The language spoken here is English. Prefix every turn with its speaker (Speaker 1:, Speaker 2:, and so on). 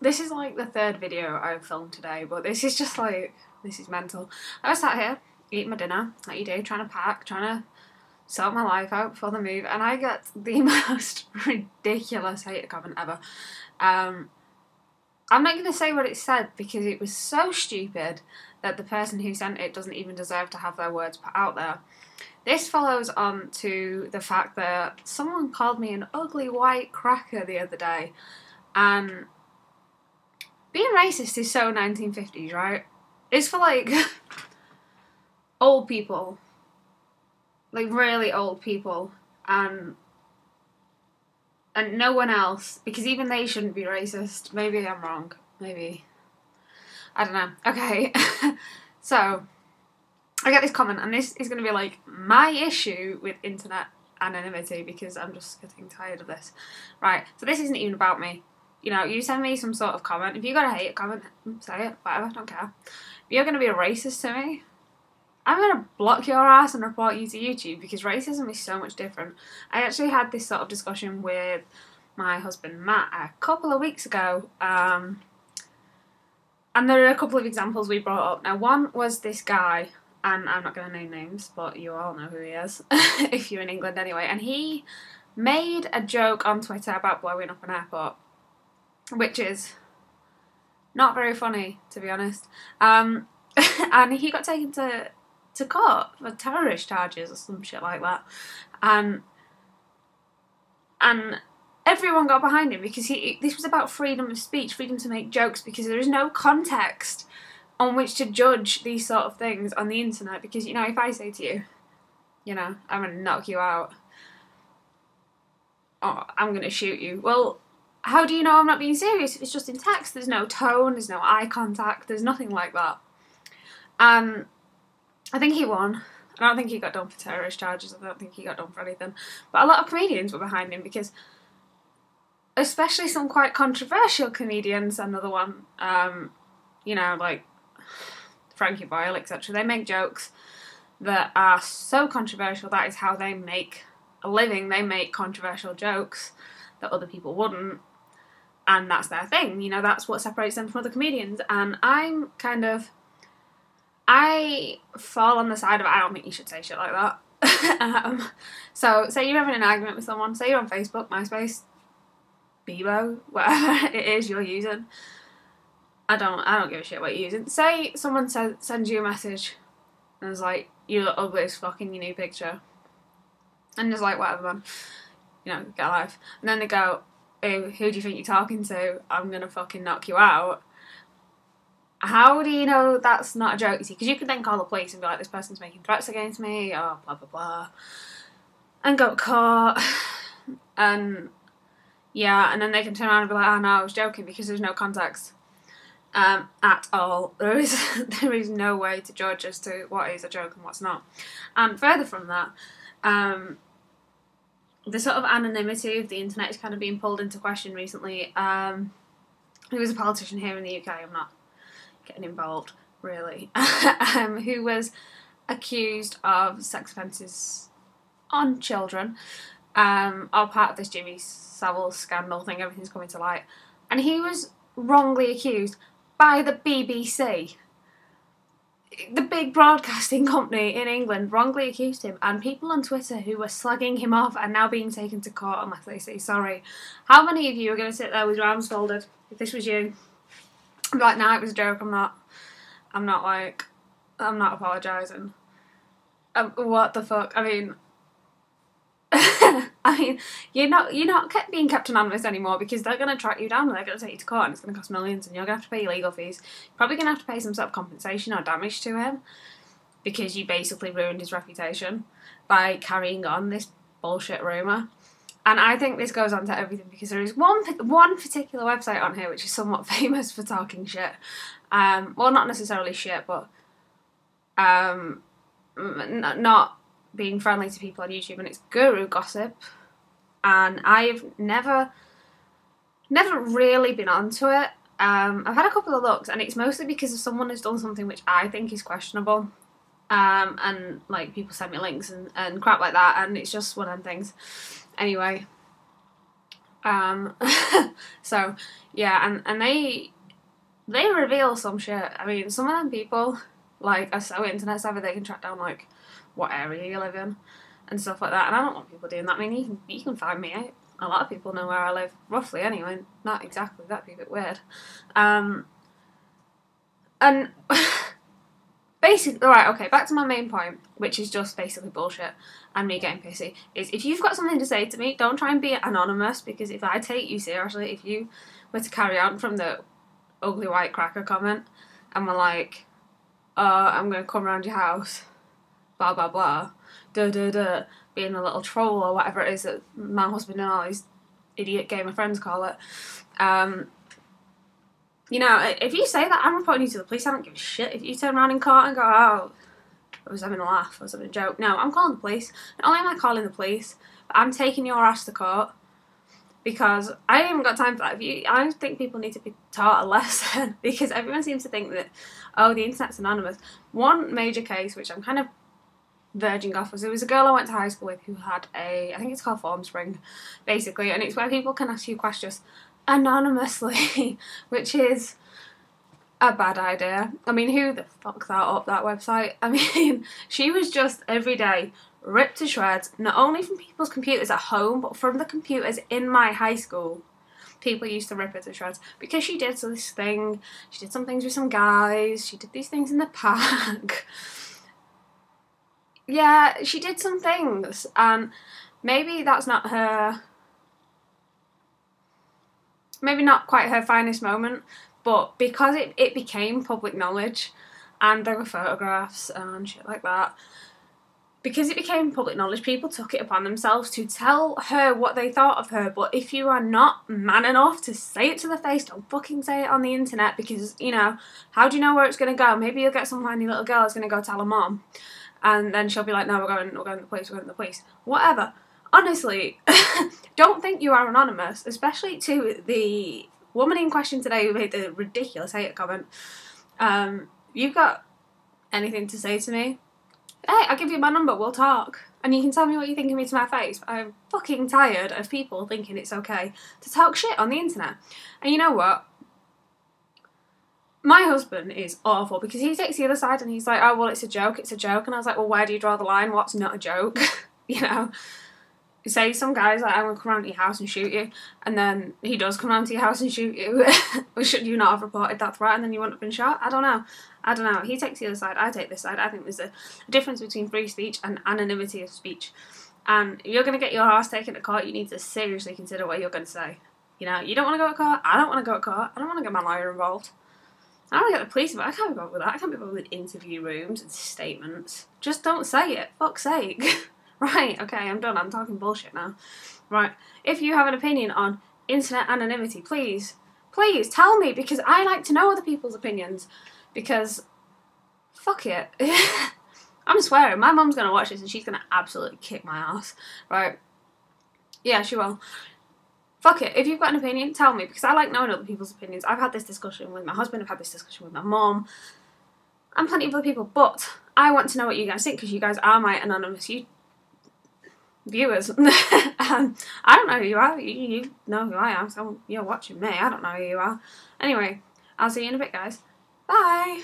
Speaker 1: This is like the third video I've filmed today, but this is just like, this is mental. I was sat here eating my dinner, like you do, trying to pack, trying to sort my life out before the move, and I get the most ridiculous hater comment ever. I'm not going to say what it said because it was so stupid that the person who sent it doesn't even deserve to have their words put out there. This follows on to the fact that someone called me an ugly white cracker the other day, and being racist is so 1950s, right? It's for like old people, like really old people, and no one else, because even they shouldn't be racist. Maybe I'm wrong. Maybe. I don't know. Okay. So, I get this comment, and this is going to be like my issue with internet anonymity, because I'm just getting tired of this. Right, so this isn't even about me. You know, you send me some sort of comment. If you got a hate comment, say it, whatever, don't care. If you're going to be a racist to me, I'm going to block your ass and report you to YouTube, because racism is so much different. I actually had this sort of discussion with my husband Matt a couple of weeks ago, and there are a couple of examples we brought up. Now, one was this guy, and I'm not going to name names, but you all know who he is, if you're in England anyway, and he made a joke on Twitter about blowing up an airport, which is not very funny, to be honest. And he got taken to court for terrorist charges or some shit like that, and everyone got behind him, because this was about freedom of speech, freedom to make jokes, because there is no context on which to judge these sort of things on the internet. Because, you know, if I say to you, you know, I'm going to knock you out, or I'm going to shoot you, well, how do you know I'm not being serious if it's just in text? There's no tone, there's no eye contact, there's nothing like that. I think he won. I don't think he got done for terrorist charges, I don't think he got done for anything. But a lot of comedians were behind him, because especially some quite controversial comedians, another one, you know, like Frankie Boyle, etc. They make jokes that are so controversial, that is how they make a living. They make controversial jokes that other people wouldn't, and that's their thing, you know, that's what separates them from other comedians. And I fall on the side of, I don't think you should say shit like that. So say you're having an argument with someone, say you're on Facebook, MySpace, Bebo, whatever it is you're using, I don't give a shit what you're using. Say someone sends you a message and is like, you look ugly as fuck in your new picture, and just like, whatever man, you know, get a life. And then they go, oh, who do you think you're talking to? I'm gonna fucking knock you out. How do you know that's not a joke? Because you could then call the police and be like, this person's making threats against me, or blah blah blah, and go to court, and yeah, and then they can turn around and be like, oh no, I was joking, because there's no context at all. There is no way to judge as to what is a joke and what's not. And further from that, the sort of anonymity of the internet is kind of being pulled into question recently. There was a politician here in the UK, I'm not getting involved really, who was accused of sex offences on children, all part of this Jimmy Savile scandal thing. Everything's coming to light, and he was wrongly accused by the BBC. The big broadcasting company in England wrongly accused him, and people on Twitter who were slagging him off are now being taken to court unless they say sorry. How many of you are going to sit there with your arms folded if this was you? I'm like, nah, it was a joke, I'm not apologising. What the fuck? I mean, you're not being kept anonymous anymore, because they're going to track you down and they're going to take you to court, and it's going to cost millions, and you're going to have to pay your legal fees. You're probably going to have to pay some sort of compensation or damage to him, because you basically ruined his reputation by carrying on this bullshit rumour. And I think this goes on to everything, because there is one particular website on here which is somewhat famous for talking shit. Well, not necessarily shit, but not being friendly to people on YouTube, and it's Guru Gossip. And I've never really been onto it. I've had a couple of looks, and it's mostly because if someone has done something which I think is questionable, and like people send me links and crap like that, and it's just one of them things. Anyway, So yeah, and they reveal some shit. I mean, some of them people like are so internet savvy they can track down like what area you live in and stuff like that. And I don't want people doing that. I mean, you can find me out. A lot of people know where I live, roughly anyway. Not exactly. That'd be a bit weird. And basically, right, okay, back to my main point, which is just basically bullshit and me getting pissy, is if you've got something to say to me, don't try and be anonymous, because if I take you seriously, if you were to carry on from the ugly white cracker comment and were like, I'm going to come around your house, blah, blah, blah, being a little troll or whatever it is that my husband and all his idiot gamer friends call it, you know, if you say that, I'm reporting you to the police. I don't give a shit. If you turn around in court and go, oh, I was having a laugh, I was having a joke. No, I'm calling the police. Not only am I calling the police, but I'm taking your ass to court, because I haven't got time for that. I think people need to be taught a lesson, because everyone seems to think that, oh, the internet's anonymous. One major case, which I'm kind of verging off, was there was a girl I went to high school with who had I think it's called Form Spring, basically, and it's where people can ask you questions anonymously, which is a bad idea. I mean, who the fuck that up, that website? I mean, she was just every day ripped to shreds, not only from people's computers at home, but from the computers in my high school. People used to rip her to shreds because she did this thing, she did some things with some guys, she did these things in the park. Yeah, she did some things, and maybe that's not her, maybe not quite her finest moment, but because it became public knowledge, and there were photographs and shit like that, because it became public knowledge, people took it upon themselves to tell her what they thought of her. But if you are not man enough to say it to the face, don't fucking say it on the internet, because, you know, how do you know where it's going to go? Maybe you'll get some whiny little girl that's going to go tell her mom, and then she'll be like, no, we're going to the police, we're going to the police. Whatever. Honestly, don't think you are anonymous, especially to the woman in question today who made the ridiculous hate comment. You've got anything to say to me? Hey, I'll give you my number, we'll talk. And you can tell me what you think of me to my face. I'm fucking tired of people thinking it's okay to talk shit on the internet. And you know what? My husband is awful, because he takes the other side and he's like, oh, well, it's a joke, it's a joke. And I was like, well, where do you draw the line? What's not a joke? You know? Say some guy's like, I'm going to come around to your house and shoot you, and then he does come around to your house and shoot you. Or should you not have reported that threat and then you wouldn't have been shot? I don't know. He takes the other side, I take this side. I think there's a difference between free speech and anonymity of speech. And if you're going to get your ass taken to court, you need to seriously consider what you're going to say. You know, you don't want to go to court, I don't want to go to court, I don't want to get my lawyer involved. I don't want to get the police involved. I can't be bothered with that. I can't be bothered with interview rooms and statements. Just don't say it, fuck's sake. Right, okay, I'm done. I'm talking bullshit now. Right, if you have an opinion on internet anonymity, please tell me, because I like to know other people's opinions, because fuck it. I'm swearing, my mum's gonna watch this and she's gonna absolutely kick my ass. Right, yeah, she will. Fuck it, if you've got an opinion, tell me, because I like knowing other people's opinions. I've had this discussion with my husband, I've had this discussion with my mum, and plenty of other people, but I want to know what you guys think, because you guys are my anonymous viewers. I don't know who you are. You know who I am, so you're watching me. I don't know who you are. Anyway, I'll see you in a bit, guys. Bye!